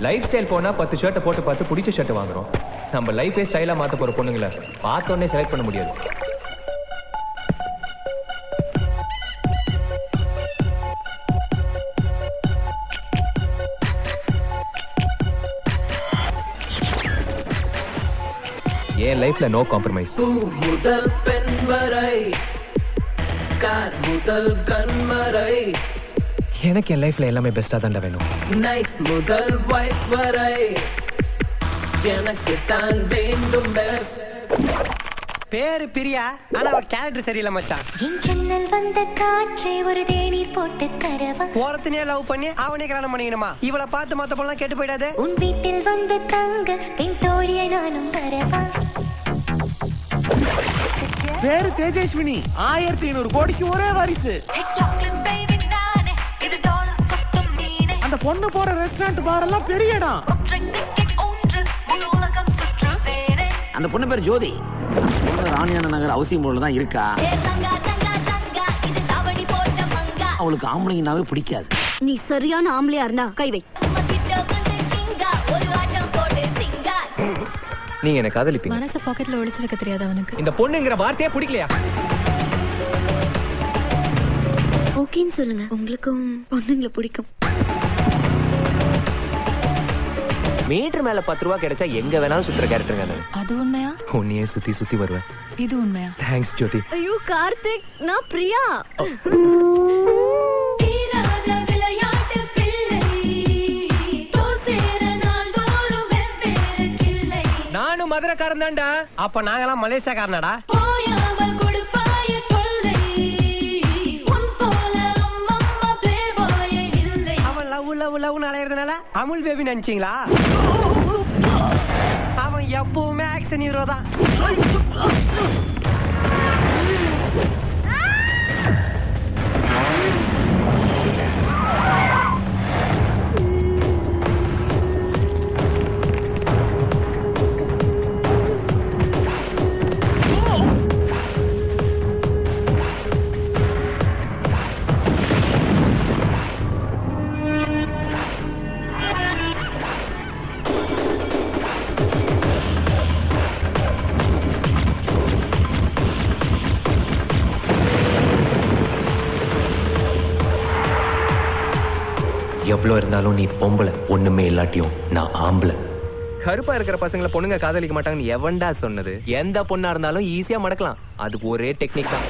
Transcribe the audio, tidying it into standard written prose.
Life style போனா 10 ஷர்ட்டை போட்டு பார்த்து பிடிச்ச ஷர்ட் வாங்குறோம். நம்ம லைஃபே ஸ்டைலா மாத்த போற பொண்ணுங்களை பார்த்தோன்னே செலக்ட் பண்ண முடியாது. என் லைஃப்ல நோ காம்ப்ரமைஸ். முதல் பெண் வரை கார் முதல் கண் வரை எனக்கு என் லைஃப்ல எல்லாமே பெஸ்டா தான் வேணும். நைட் முதல் வைஃப் வரை எனக்கு தான் வேண்டும் பெஸ்ட். பேரு பிரியா, ஆனா அவ கேரக்டர் சரியில்லை மச்சான். என் ஜன்னல் வந்த காற்றை ஒரு தேநீர் போட்டு தரவா. ஓரத்தினே லவ் பண்ணி அவனே கல்யாணம் பண்ணிக்கணுமா? இவளை பார்த்து மத்த பொண்ணலாம் கேட்டு போயிடாது. உன் வீட்டில் வந்து தங்க என் தோழியை நானும் வரவா. பேரு தேஜஸ்வினி, 1500 கோடிக்கு ஒரே வாரிசு. அந்த பொண்ணு போற ரெஸ்டாரண்ட் பார் எல்லாம் பெரிய இடம். அந்த பொண்ணு பேர் ஜோதி. ராணியான நகர் அவசியம் போல தான் இருக்கா. அவளுக்கு ஆம்பளைங்கனாவே பிடிக்காது. நீ சரியான ஆம்பளையா இருந்தா கைவை. நீங்க என்ன காதலிப்பீங்க? மனச பாக்கெட்ல ஒளிச்சு வைக்க தெரியாது அவனுக்கு. இந்த பொண்ணுங்கிற வார்த்தையே பிடிக்கலையா? ஓகேன்னு சொல்லுங்க, உங்களுக்கும் பொண்ணுங்களை பிடிக்கும். மீட்டர் மேல 10 ரூபா கிடைச்சா எங்க வேணாலும் சுத்துற கேரக்டருங்க. அது உண்மையா? உன்னையே சுத்தி சுத்தி வருவேன். இது உண்மையா? தேங்க்ஸ் ஜோதி. ஐயோ கார்த்திக், நான் பிரியா. நானும் மதுரைக்காரன் தான்டா. அப்ப நாங்கெல்லாம் மலேசியாக்காரனாடா. அவன் லவ் லவ் லவ் அலையறதுனால அமுல் பேபி நினைச்சீங்களா? அவன் எப்பவுமே ஆக்ஷன் ஹீரோ தான். எவ்வளவு இருந்தாலும் நீ பொம்பளை, ஒண்ணுமே இல்லாட்டியும் நான் ஆம்பளை. கருப்பா இருக்கிற பசங்களை பொண்ணுங்க காதலிக்க மாட்டாங்கன்னு எவன்டா சொன்னது? எந்த பொண்ணா இருந்தாலும் ஈஸியா மடக்கலாம். அதுக்கு ஒரே டெக்னிக் தான்.